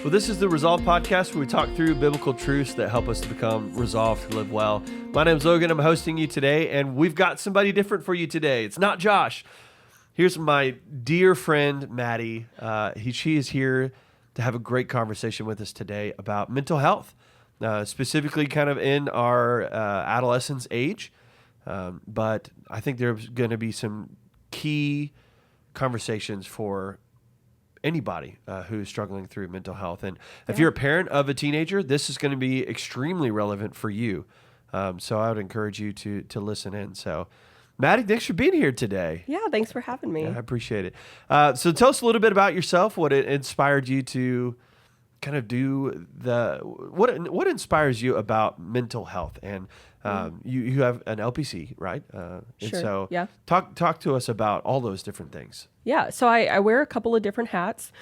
Well, this is the Resolve Podcast, where we talk through biblical truths that help us to become resolved to live well. My name's Logan. I'm hosting you today, and we've got somebody different for you today. It's not Josh. Here's my dear friend, Maddie. She is here to have a great conversation with us today about mental health, specifically kind of in our adolescence age. But I think there's going to be some key conversations for anybody who's struggling through mental health. And if you're a parent of a teenager, this is going to be extremely relevant for you. So I would encourage you to listen in. So Maddie, thanks for being here today. Yeah, thanks for having me. Yeah, I appreciate it. So tell us a little bit about yourself, what it inspired you to kind of do what inspires you about mental health? And you have an LPC, right? And Sure. so Yeah. talk to us about all those different things. Yeah, so I wear a couple of different hats.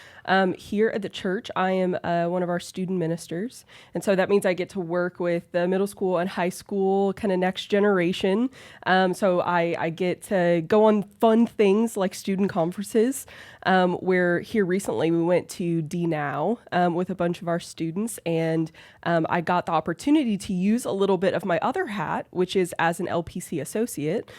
Here at the church, I am one of our student ministers. And so that means I get to work with the middle school and high school kind of next generation. So I get to go on fun things like student conferences, where here recently we went to DNOW with a bunch of our students. And I got the opportunity to use a little bit of my other hat, which is as an LPC associate,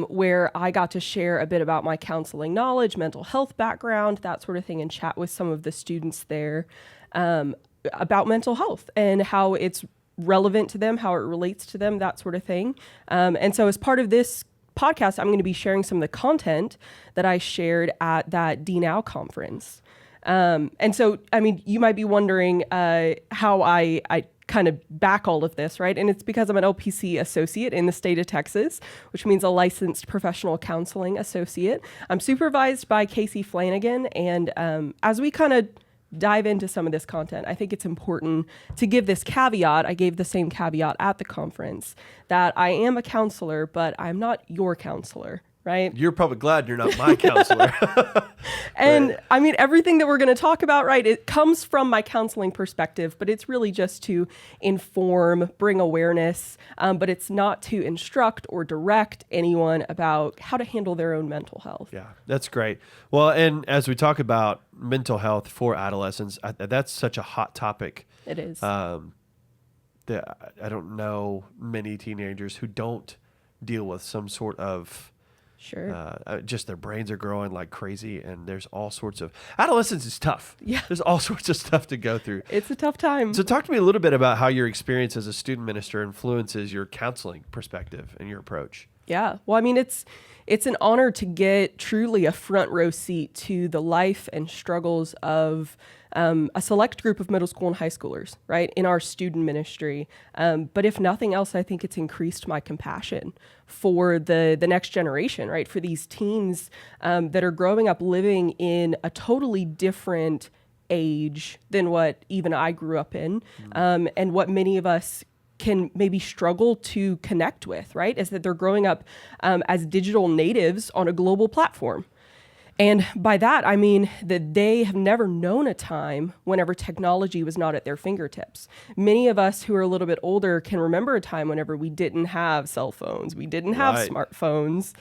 where I got to share a bit about my counseling knowledge, mental health background, that sort of thing, and chat with some of the students there about mental health and how it's relevant to them, how it relates to them, that sort of thing. And so as part of this podcast, I'm going to be sharing some of the content that I shared at that DNOW conference. And so, I mean, you might be wondering how I kind of back all of this, right? And it's because I'm an LPC associate in the state of Texas, which means a licensed professional counseling associate. I'm supervised by Casey Flanagan. And as we kind of dive into some of this content, I think it's important to give this caveat. I gave the same caveat at the conference that I am a counselor, but I'm not your counselor. Right. You're probably glad you're not my counselor. And Right. I mean, everything that we're going to talk about, right, it comes from my counseling perspective, but it's really just to inform, bring awareness, but it's not to instruct or direct anyone about how to handle their own mental health. Yeah, that's great. Well, and as we talk about mental health for adolescents, that's such a hot topic. It is. That I don't know many teenagers who don't deal with some sort of Sure. just their brains are growing like crazy, and there's all sorts of adolescence is tough. Yeah. There's all sorts of stuff to go through. It's a tough time. So talk to me a little bit about how your experience as a student minister influences your counseling perspective and your approach. Yeah. Well, I mean, it's an honor to get truly a front row seat to the life and struggles of a select group of middle school and high schoolers, right, in our student ministry. But if nothing else, I think it's increased my compassion for the next generation, right, for these teens that are growing up living in a totally different age than what even I grew up in, and what many of us can maybe struggle to connect with, right? Is that they're growing up as digital natives on a global platform. And by that, I mean that they have never known a time whenever technology was not at their fingertips. Many of us who are a little bit older can remember a time whenever we didn't have cell phones, we didn't have Right. smartphones,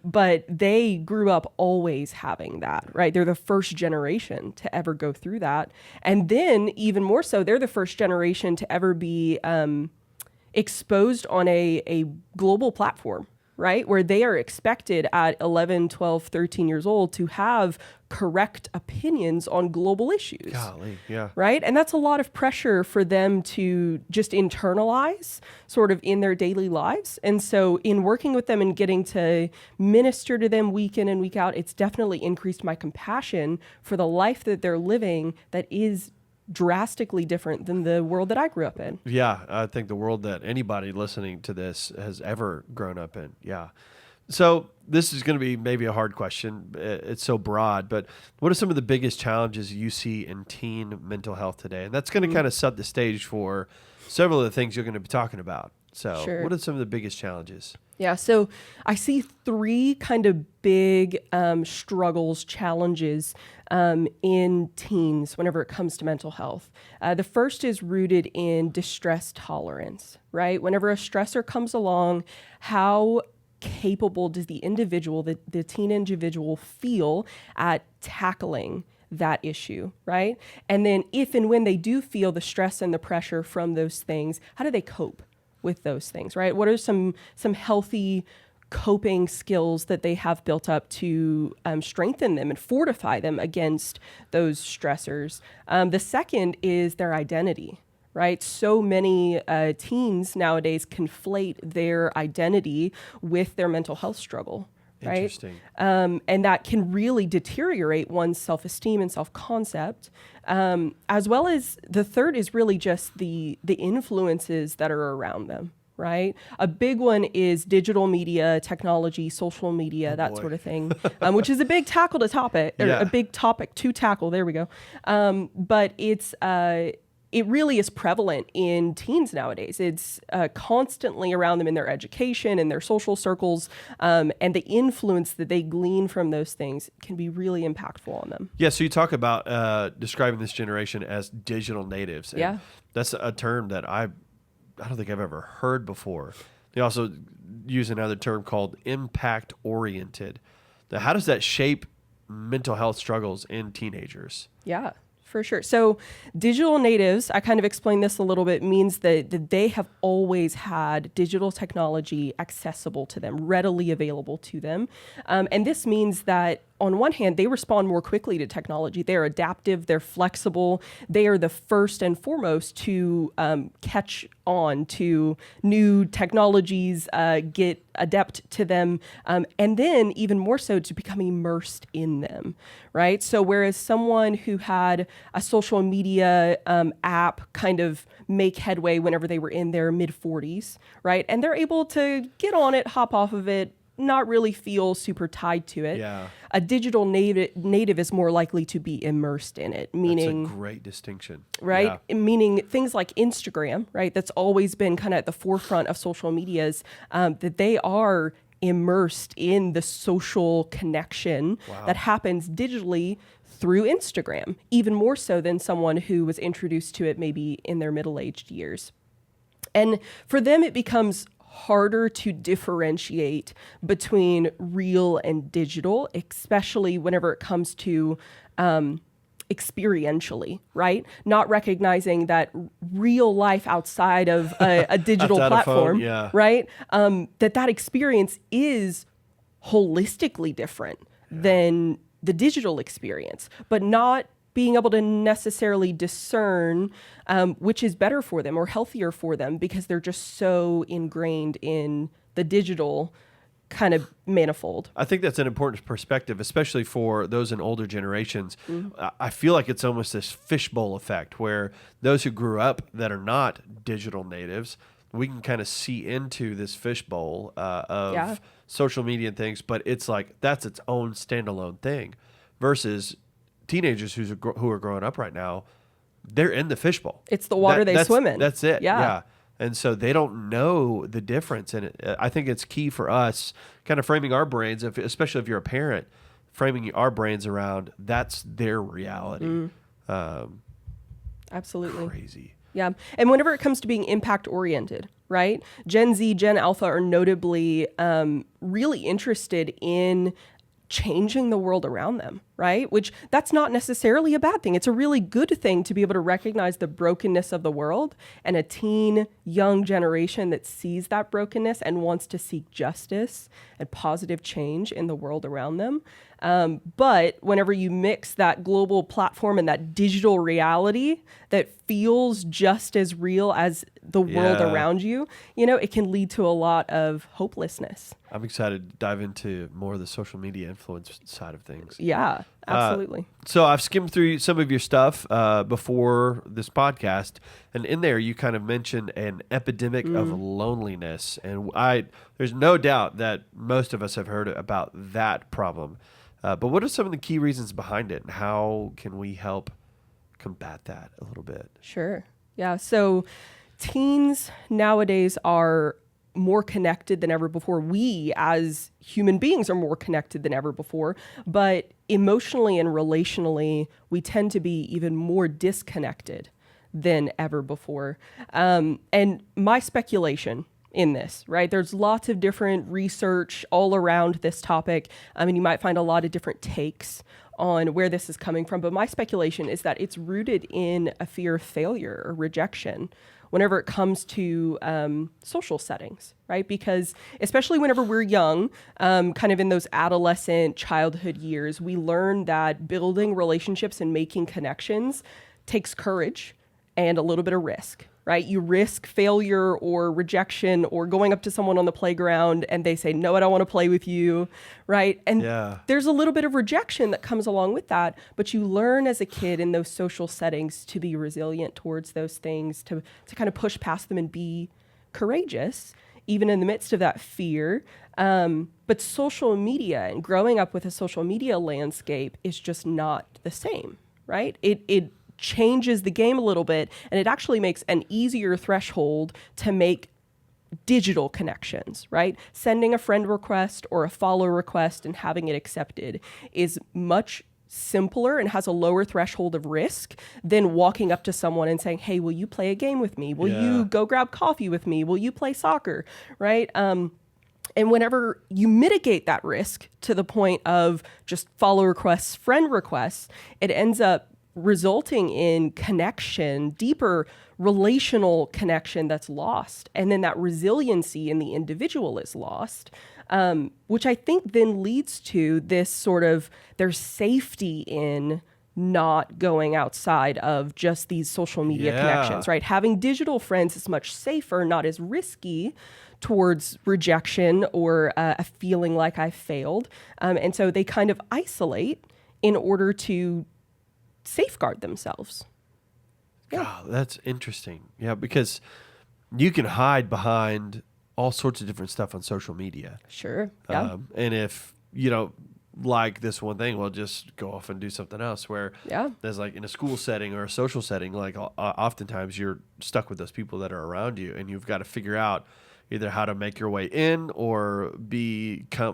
but they grew up always having that, right? They're the first generation to ever go through that. And then even more so, they're the first generation to ever be exposed on a global platform, right? Where they are expected at 11, 12, 13 years old to have correct opinions on global issues. Golly, yeah. Right? And that's a lot of pressure for them to just internalize sort of in their daily lives. And so in working with them and getting to minister to them week in and week out, it's definitely increased my compassion for the life that they're living that is drastically different than the world that I grew up in. Yeah, I think the world that anybody listening to this has ever grown up in. Yeah. So this is going to be maybe a hard question. It's so broad, but what are some of the biggest challenges you see in teen mental health today? And that's going to kind of set the stage for several of the things you're going to be talking about. So Sure. what are some of the biggest challenges? Yeah, so I see three kind of big struggles, challenges in teens whenever it comes to mental health. The first is rooted in distress tolerance, right? Whenever a stressor comes along, how capable does the individual, the teen individual, feel at tackling that issue, right? And then if and when they do feel the stress and the pressure from those things, how do they cope with those things, right? What are some healthy coping skills that they have built up to strengthen them and fortify them against those stressors? The second is their identity, right? So many teens nowadays conflate their identity with their mental health struggle. Right? Interesting. And that can really deteriorate one's self-esteem and self-concept, as well as the third is really just the influences that are around them, right? A big one is digital media, technology, social media, that boy. sort of thing, which is a big tackle to topic, or Yeah. a big topic to tackle. There we go. But it really is prevalent in teens nowadays. It's constantly around them in their education and their social circles, and the influence that they glean from those things can be really impactful on them. Yeah, so you talk about describing this generation as digital natives. And Yeah. that's a term that I don't think I've ever heard before. They also use another term called impact oriented. Now, how does that shape mental health struggles in teenagers? Yeah, for sure. So digital natives, I kind of explained this a little bit, means that they have always had digital technology accessible to them, readily available to them. And this means that on one hand, they respond more quickly to technology. They're adaptive, they're flexible. They are the first and foremost to catch on to new technologies, get adept to them, and then even more so to become immersed in them, right? So whereas someone who had a social media app kind of make headway whenever they were in their mid-40s, right? And they're able to get on it, hop off of it, not really feel super tied to it. Yeah. A digital native is more likely to be immersed in it, meaning That's a great distinction. right? Yeah. Meaning things like Instagram, right? That's always been kind of at the forefront of social medias, that they are immersed in the social connection that happens digitally through Instagram, even more so than someone who was introduced to it maybe in their middle-aged years. And for them, it becomes harder to differentiate between real and digital, especially whenever it comes to experientially, right? Not recognizing that real life outside of a digital Outside a phone, platform, yeah. right? That experience is holistically different than the digital experience, but not being able to necessarily discern which is better for them or healthier for them because they're just so ingrained in the digital kind of manifold. I think that's an important perspective, especially for those in older generations. I feel like it's almost this fishbowl effect where those who grew up that are not digital natives, we can kind of see into this fishbowl of social media and things, but it's like that's its own standalone thing versus teenagers who are growing up right now, they're in the fishbowl. It's the water they swim in. That's it. Yeah. And so they don't know the difference. And I think it's key for us kind of framing our brains, especially if you're a parent, framing our brains around that's their reality. Absolutely. Crazy. Yeah. And whenever it comes to being impact oriented, right? Gen Z, Gen Alpha are notably really interested in changing the world around them, right? Which that's not necessarily a bad thing. It's a really good thing to be able to recognize the brokenness of the world and a teen young generation that sees that brokenness and wants to seek justice and positive change in the world around them. But whenever you mix that global platform and that digital reality that feels just as real as the world around you, it can lead to a lot of hopelessness. I'm excited to dive into more of the social media influence side of things. Yeah, absolutely. So I've skimmed through some of your stuff before this podcast, and in there you kind of mentioned an epidemic of loneliness, and there's no doubt that most of us have heard about that problem. But what are some of the key reasons behind it, and how can we help combat that a little bit? Sure. Yeah. So teens nowadays are more connected than ever before. We as human beings are more connected than ever before, but emotionally and relationally, we tend to be even more disconnected than ever before. And my speculation in this, right? There's lots of different research all around this topic. I mean, you might find a lot of different takes on where this is coming from, but my speculation is that it's rooted in a fear of failure or rejection whenever it comes to social settings, right? Because especially whenever we're young, kind of in those adolescent childhood years, we learn that building relationships and making connections takes courage and a little bit of risk, right? You risk failure or rejection or going up to someone on the playground and they say, no, I don't want to play with you, right? And there's a little bit of rejection that comes along with that, but you learn as a kid in those social settings to be resilient towards those things, to kind of push past them and be courageous, even in the midst of that fear. But social media and growing up with a social media landscape is just not the same, right? It changes the game a little bit, and it actually makes an easier threshold to make digital connections, right? Sending a friend request or a follow request and having it accepted is much simpler and has a lower threshold of risk than walking up to someone and saying, hey, will you play a game with me? Will you go grab coffee with me? Will you play soccer? Right? And whenever you mitigate that risk to the point of just follow requests, friend requests, it ends up resulting in connection, deeper relational connection that's lost. And then that resiliency in the individual is lost, which I think then leads to this sort of, there's safety in not going outside of just these social media connections, right? Having digital friends is much safer, not as risky towards rejection or a feeling like I failed. And so they kind of isolate in order to safeguard themselves. Oh, that's interesting. Yeah, because you can hide behind all sorts of different stuff on social media. Sure. Yeah. And if you don't like this one thing, well, just go off and do something else. Where there's like in a school setting or a social setting, like oftentimes you're stuck with those people that are around you, and you've got to figure out either how to make your way in or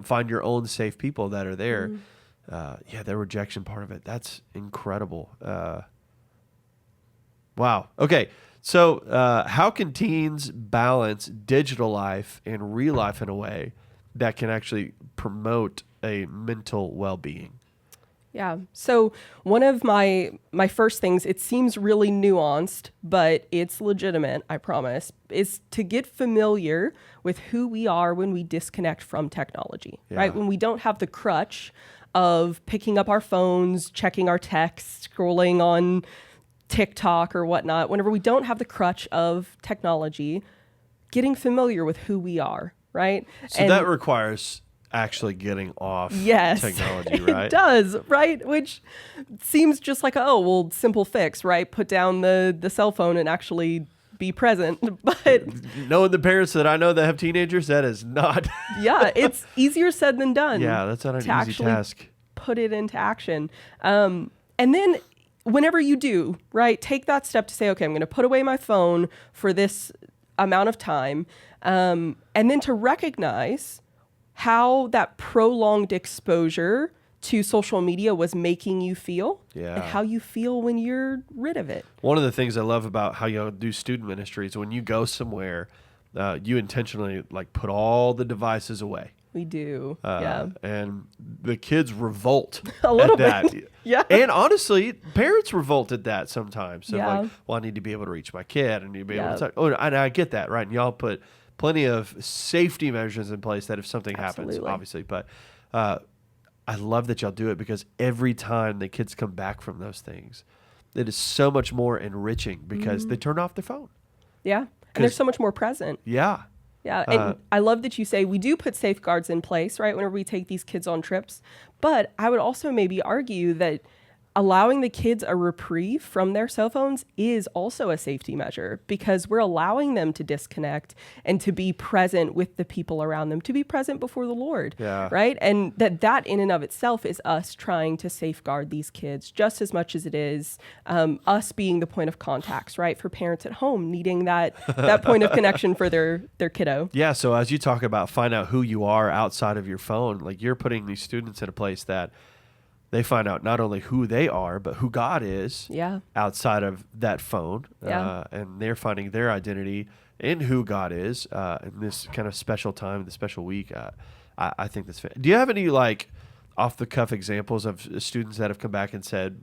find your own safe people that are there. Mm-hmm. The rejection part of it, that's incredible. Wow. Okay. So how can teens balance digital life and real life in a way that can actually promote a mental well-being? Yeah. So one of my first things, it seems really nuanced, but it's legitimate, I promise, is to get familiar with who we are when we disconnect from technology, right? When we don't have the crutch of picking up our phones, checking our texts, scrolling on TikTok or whatnot, whenever we don't have the crutch of technology, getting familiar with who we are, right? So that requires actually getting off technology, right? It does, right? Which seems just like, simple fix, right? Put down the cell phone and actually be present. But knowing the parents that I know that have teenagers, that is not. It's easier said than done. Yeah, that's not an easy task. Put it into action. And then whenever you do, right, take that step to say, okay, I'm going to put away my phone for this amount of time. And then to recognize how that prolonged exposure to social media was making you feel and how you feel when you're rid of it. One of the things I love about how you do student ministry is when you go somewhere, you intentionally put all the devices away. We do. And the kids revolt a little at that. Bit. Yeah. And honestly, parents revolt at that sometimes. So I need to be able to reach my kid. I need to be able to talk. Oh, and I get that, right? And y'all put plenty of safety measures in place that if something happens, obviously. But I love that y'all do it, because every time the kids come back from those things, it is so much more enriching because they turn off their phone. Yeah. And they're so much more present. Yeah. Yeah. And I love that you say we do put safeguards in place, right, whenever we take these kids on trips. But I would also maybe argue that allowing the kids a reprieve from their cell phones is also a safety measure, because we're allowing them to disconnect and to be present with the people around them, to be present before the Lord, right? And that in and of itself is us trying to safeguard these kids just as much as it is us being the point of contacts, right? For parents at home needing that point of connection for their kiddo. Yeah, so as you talk about find out who you are outside of your phone, you're putting these students in a place that they find out not only who they are, but who God is Yeah. outside of that phone. Yeah. And they're finding their identity in who God is in this kind of special time, the special week. I think that's Do you have any like off the cuff examples of students that have come back and said,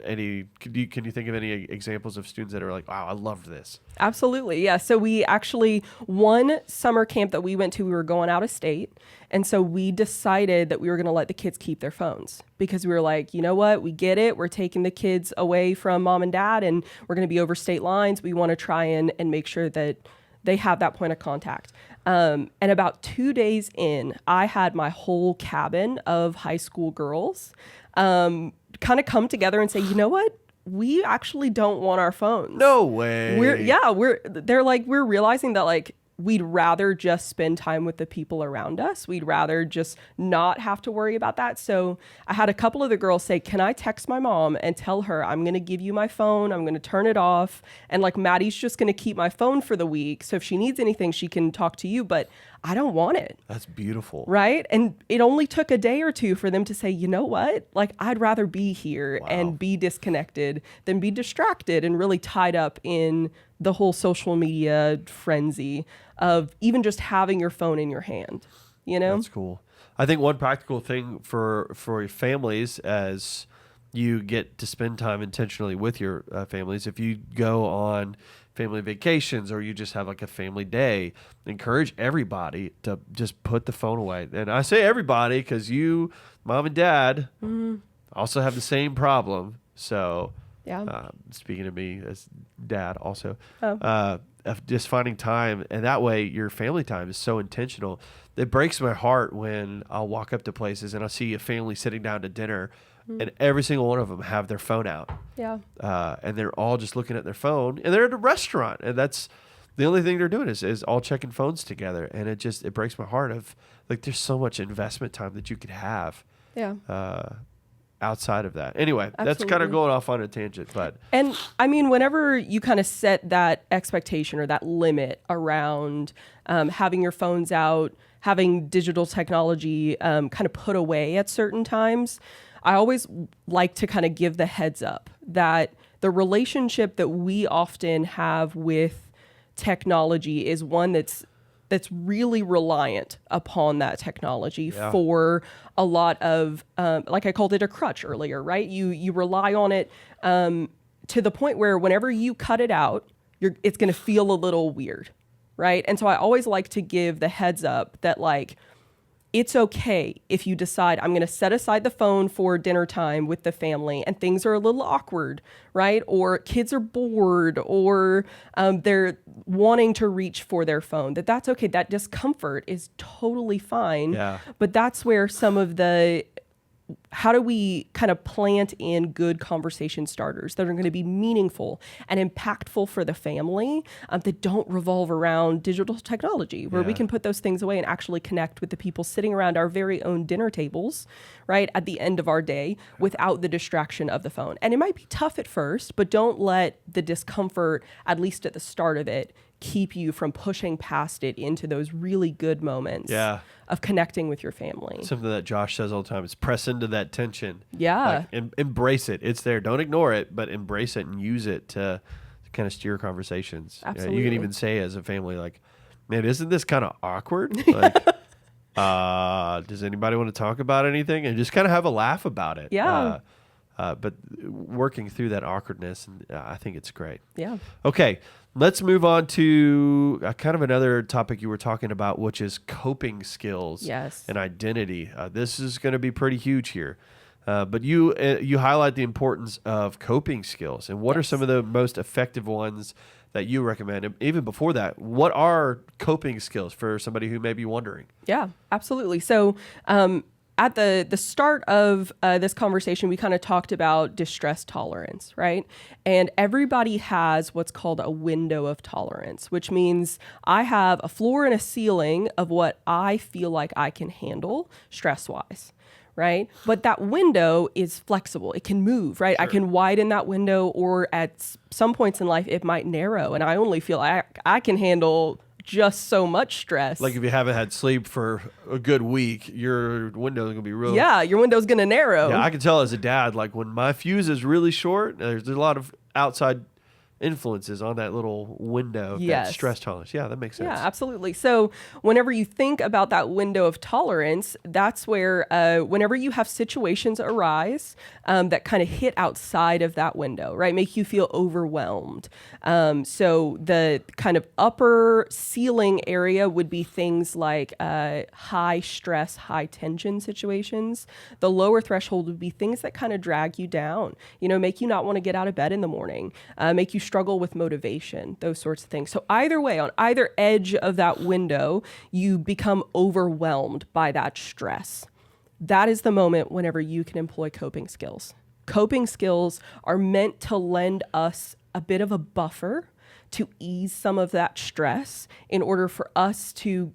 can you think of any examples of students that are like, wow, I loved this? Absolutely. Yeah. So we actually, one summer camp that we went to, we were going out of state. And so we decided that we were going to let the kids keep their phones because we were like, you know what? We get it. We're taking the kids away from mom and dad and we're going to be over state lines. We want to try and make sure that they have that point of contact. And about 2 days in, I had my whole cabin of high school girls kind of come together and say, you know what? We actually don't want our phones. No way. We're realizing that like we'd rather just spend time with the people around us. We'd rather just not have to worry about that. So I had a couple of the girls say, can I text my mom and tell her I'm going to give you my phone. I'm going to turn it off. And like Maddie's just going to keep my phone for the week. So if she needs anything, she can talk to you, but I don't want it. That's beautiful. Right. And it only took a day or two for them to say, you know what? Like I'd rather be here and be disconnected than be distracted and really tied up in the whole social media frenzy of even just having your phone in your hand, you know? That's cool. I think one practical thing for families as you get to spend time intentionally with your families, if you go on family vacations or you just have like a family day, encourage everybody to just put the phone away. And I say everybody because you, mom and dad, also have the same problem. So Yeah. speaking of me as dad also, of just finding time, and that way your family time is so intentional. It breaks my heart when I'll walk up to places and I'll see a family sitting down to dinner and every single one of them have their phone out. Yeah. And they're all just looking at their phone, and they're at a restaurant, and that's the only thing they're doing is all checking phones together. And it breaks my heart of like, there's so much investment time that you could have. Yeah. Outside of that. Anyway, that's kind Absolutely. of going off on a tangent, but And I mean, whenever you kind of set that expectation or that limit around having your phones out, having digital technology kind of put away at certain times, I always like to kind of give the heads up that the relationship that we often have with technology is one that's really reliant upon that technology for a lot of, like I called it a crutch earlier, right? You rely on it to the point where whenever you cut it out, it's going to feel a little weird, right? And so I always like to give the heads up that like, it's okay if you decide I'm going to set aside the phone for dinner time with the family and things are a little awkward, right? Or kids are bored or they're wanting to reach for their phone, that's okay. That discomfort is totally fine. Yeah. But that's where some of how do we kind of plant in good conversation starters that are going to be meaningful and impactful for the family that don't revolve around digital technology, where we can put those things away and actually connect with the people sitting around our very own dinner tables, right, at the end of our day without the distraction of the phone. And it might be tough at first, but don't let the discomfort, at least at the start of it, keep you from pushing past it into those really good moments of connecting with your family. something that Josh says all the time is press into that tension. Yeah. Like, embrace it. It's there. Don't ignore it, but embrace it and use it to kind of steer conversations. Absolutely. You can even say as a family, like, man, isn't this kind of awkward? Like, does anybody want to talk about anything? And just kind of have a laugh about it. Yeah. But working through that awkwardness, and I think it's great. Yeah. Okay, let's move on to kind of another topic you were talking about, which is coping skills Yes. and identity. This is going to be pretty huge here. But you highlight the importance of coping skills. And what are some of the most effective ones that you recommend? And even before that, what are coping skills for somebody who may be wondering? Yeah, absolutely. So at the start of this conversation, we kind of talked about distress tolerance, right? And everybody has what's called a window of tolerance, which means I have a floor and a ceiling of what I feel like I can handle stress-wise. Right? But that window is flexible. It can move, right? I can widen that window, or at some points in life, it might narrow. And I only feel I can handle just so much stress. Like if you haven't had sleep for a good week, your window is going to be real. Yeah, your window's going to narrow. Yeah, I can tell as a dad, like when my fuse is really short, there's a lot of outside influences on that little window, that stress tolerance. Yeah, that makes sense. Yeah, absolutely. So whenever you think about that window of tolerance, that's where whenever you have situations arise that kind of hit outside of that window, right, make you feel overwhelmed. So the kind of upper ceiling area would be things like high stress, high tension situations. The lower threshold would be things that kind of drag you down, make you not want to get out of bed in the morning, make you struggle with motivation, those sorts of things. So either way, on either edge of that window, you become overwhelmed by that stress. That is the moment whenever you can employ coping skills. Coping skills are meant to lend us a bit of a buffer to ease some of that stress in order for us to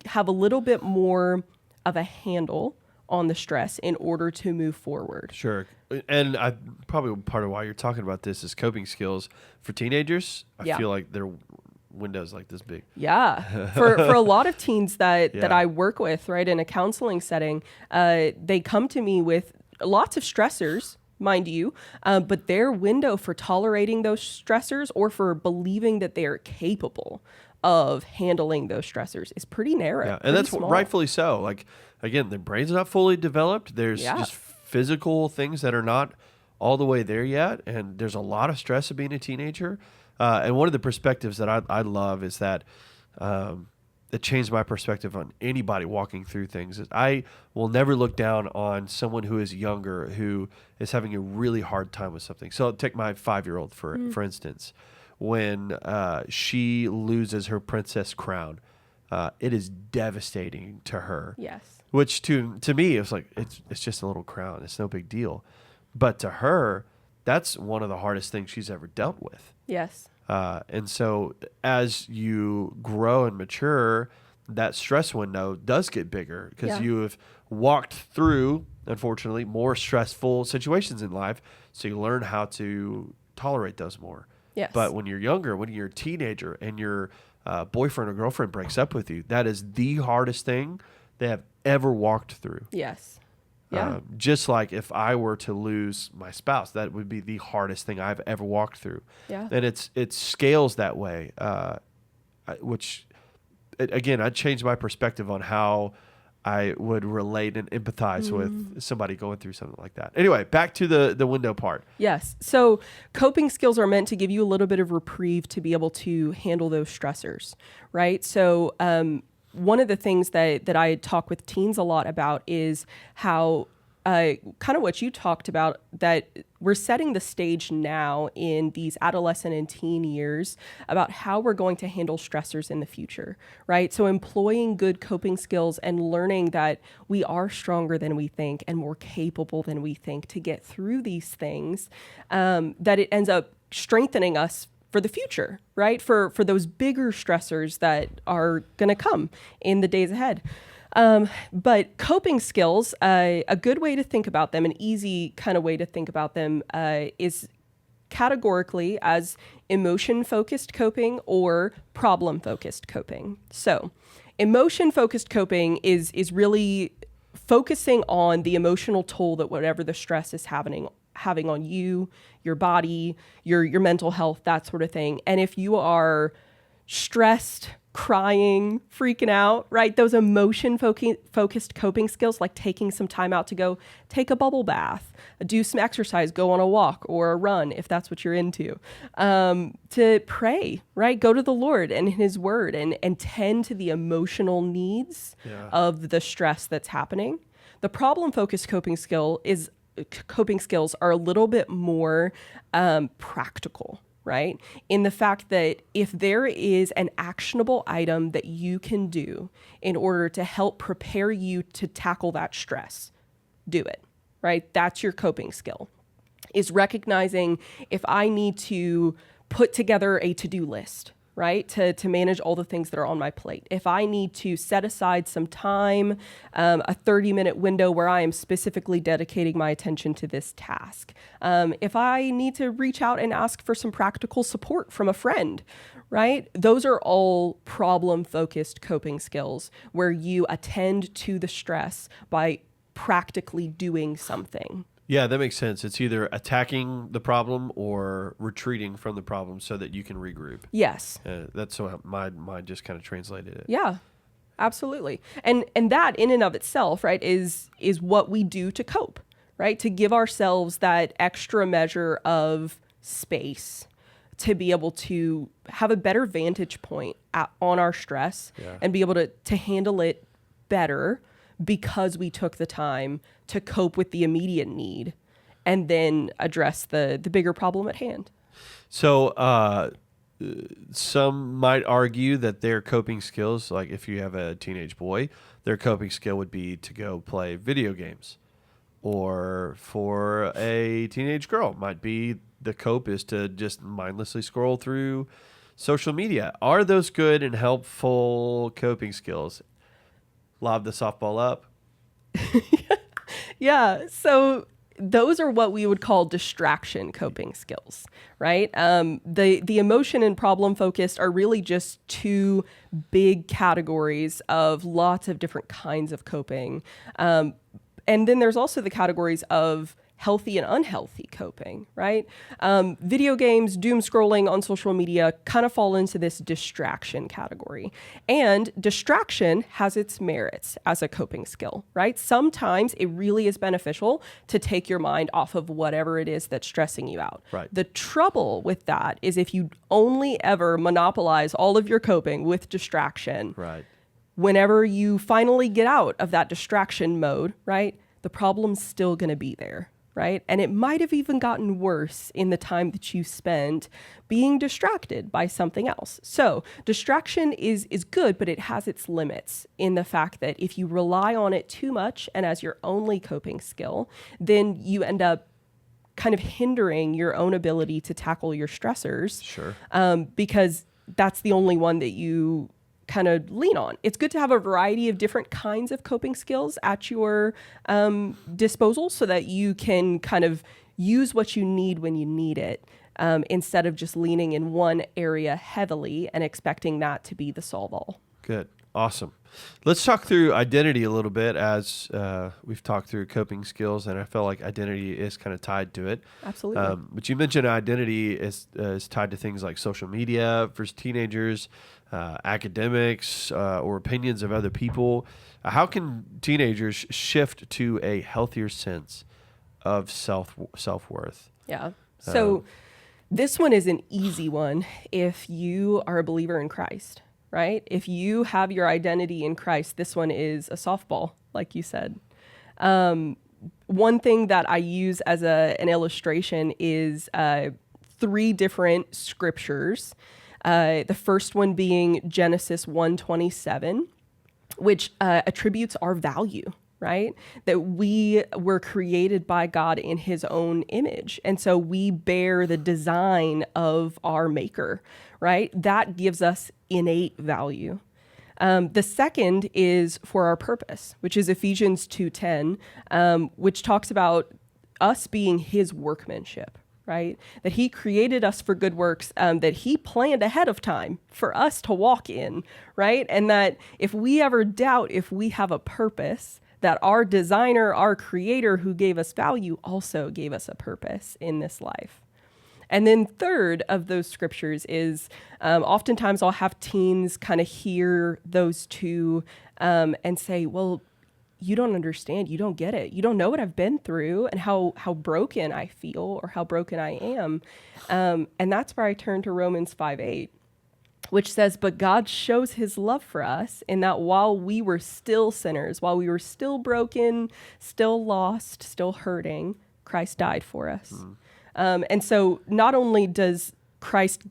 have a little bit more of a handle on the stress in order to move forward. Sure. And probably part of why you're talking about this is coping skills for teenagers. I feel like their window's like this big. Yeah. For a lot of teens that I work with, right, in a counseling setting, they come to me with lots of stressors, mind you, but their window for tolerating those stressors or for believing that they are capable of handling those stressors is pretty narrow. Yeah, and that's small. Rightfully so. Like, again, the brain's not fully developed. There's just physical things that are not all the way there yet, and there's a lot of stress of being a teenager. And one of the perspectives that I love is that it changed my perspective on anybody walking through things. I will never look down on someone who is younger who is having a really hard time with something. So I'll take my 5-year-old for instance. When she loses her princess crown, it is devastating to her. Yes. Which to me, it's like it's just a little crown. It's no big deal. But to her, that's one of the hardest things she's ever dealt with. Yes. And so as you grow and mature, that stress window does get bigger because you have walked through, unfortunately, more stressful situations in life. So you learn how to tolerate those more. Yes. But when you're younger, when you're a teenager and your boyfriend or girlfriend breaks up with you, that is the hardest thing they have ever walked through. Yes. Yeah. Just like if I were to lose my spouse, that would be the hardest thing I've ever walked through. Yeah. And it scales that way, again, I changed my perspective on how I would relate and empathize with somebody going through something like that. Anyway, back to the window part. Yes. So coping skills are meant to give you a little bit of reprieve to be able to handle those stressors, right? So one of the things that I talk with teens a lot about is how kind of what you talked about, that we're setting the stage now in these adolescent and teen years about how we're going to handle stressors in the future, right? So employing good coping skills and learning that we are stronger than we think and more capable than we think to get through these things, that it ends up strengthening us for the future, right? For those bigger stressors that are going to come in the days ahead. But coping skills, a good way to think about them, an easy kind of way to think about them, is categorically as emotion-focused coping or problem-focused coping. So emotion-focused coping is really focusing on the emotional toll that whatever the stress is having on you, your body, your mental health, that sort of thing. And if you are stressed, crying, freaking out, right? Those emotion-focused coping skills, like taking some time out to go take a bubble bath, do some exercise, go on a walk or a run, if that's what you're into, to pray, right? Go to the Lord and His Word and tend to the emotional needs of the stress that's happening. The problem-focused coping skills are a little bit more practical, right? In the fact that if there is an actionable item that you can do in order to help prepare you to tackle that stress, do it, right? That's your coping skill, is recognizing if I need to put together a to-do list, right? To manage all the things that are on my plate. If I need to set aside some time, a 30-minute window where I am specifically dedicating my attention to this task. If I need to reach out and ask for some practical support from a friend, right? Those are all problem-focused coping skills where you attend to the stress by practically doing something. Yeah, that makes sense. It's either attacking the problem or retreating from the problem so that you can regroup. Yes. That's how my mind just kind of translated it. Yeah, absolutely. And that in and of itself, right, is what we do to cope, right? To give ourselves that extra measure of space to be able to have a better vantage point on our stress and be able to handle it better because we took the time to cope with the immediate need and then address the bigger problem at hand. So some might argue that their coping skills, like if you have a teenage boy, their coping skill would be to go play video games. Or for a teenage girl, might be the cope is to just mindlessly scroll through social media. Are those good and helpful coping skills? Lob the softball up. Yeah. So those are what we would call distraction coping skills, right? The emotion and problem focused are really just two big categories of lots of different kinds of coping. And then there's also the categories of healthy and unhealthy coping, right? Video games, doom scrolling on social media kind of fall into this distraction category. And distraction has its merits as a coping skill, right? Sometimes it really is beneficial to take your mind off of whatever it is that's stressing you out. Right. The trouble with that is if you only ever monopolize all of your coping with distraction, Right. whenever you finally get out of that distraction mode, right, the problem's still going to be there, right? And it might have even gotten worse in the time that you spend being distracted by something else. So distraction is good, but it has its limits in the fact that if you rely on it too much and as your only coping skill, then you end up kind of hindering your own ability to tackle your stressors. Sure. Because that's the only one that you kind of lean on. It's good to have a variety of different kinds of coping skills at your disposal so that you can kind of use what you need when you need it, instead of just leaning in one area heavily and expecting that to be the solve-all. Good. Awesome. Let's talk through identity a little bit as we've talked through coping skills, and I feel like identity is kind of tied to it. Absolutely. But you mentioned identity is tied to things like social media for teenagers, academics, or opinions of other people. How can teenagers shift to a healthier sense of self-worth? Yeah. So this one is an easy one if you are a believer in Christ, right? If you have your identity in Christ, this one is a softball, like you said. One thing that I use as an illustration is 3 different scriptures. The first one being Genesis 1:27, which attributes our value, right? That we were created by God in his own image. And so we bear the design of our maker, right? That gives us innate value. The second is for our purpose, which is Ephesians 2:10, which talks about us being his workmanship, right? That he created us for good works, that he planned ahead of time for us to walk in, right? And that if we ever doubt if we have a purpose, that our designer, our creator who gave us value also gave us a purpose in this life. And then third of those scriptures is oftentimes I'll have teens kind of hear those two and say, well, you don't understand. You don't get it. You don't know what I've been through and how broken I feel or how broken I am. And that's where I turn to Romans 5:8, which says, but God shows his love for us in that while we were still sinners, while we were still broken, still lost, still hurting, Christ died for us. And so not only does Christ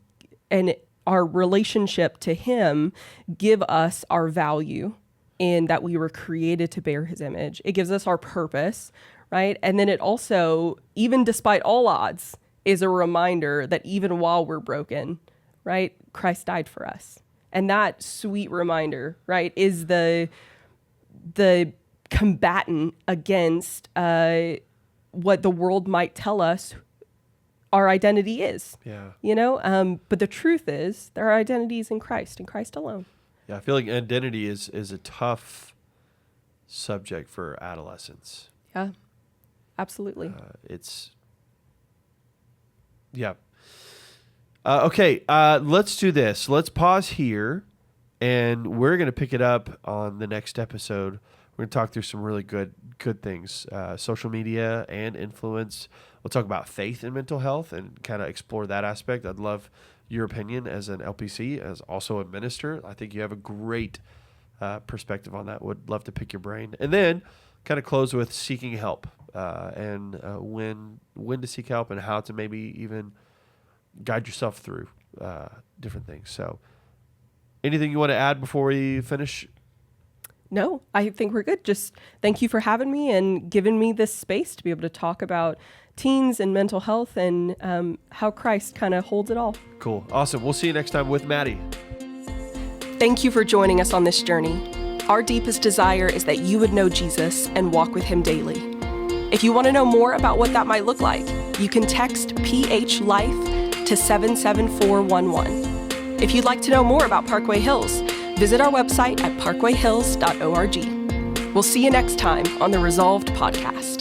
and our relationship to him give us our value in that we were created to bear his image, it gives us our purpose, right? And then it also, even despite all odds, is a reminder that even while we're broken, right, Christ died for us. And that sweet reminder, right, is the combatant against what the world might tell us our identity is. Yeah. But the truth is that our identity is in Christ and Christ alone. Yeah, I feel like identity is a tough subject for adolescents. Yeah, absolutely. Yeah. Okay, let's do this. Let's pause here, and we're going to pick it up on the next episode. We're going to talk through some really good things, social media and influence. We'll talk about faith and mental health and kind of explore that aspect. I'd love your opinion as an LPC, as also a minister. I think you have a great perspective on that. Would love to pick your brain. And then kind of close with seeking help and when to seek help and how to maybe even guide yourself through different things. So anything you want to add before we finish? No, I think we're good. Just thank you for having me and giving me this space to be able to talk about teens and mental health and how Christ kind of holds it all. Cool. Awesome. We'll see you next time with Maddie. Thank you for joining us on this journey. Our deepest desire is that you would know Jesus and walk with him daily. If you want to know more about what that might look like, you can text PH Life to 77411. If you'd like to know more about Parkway Hills, visit our website at parkwayhills.org. We'll see you next time on the Resolved Podcast.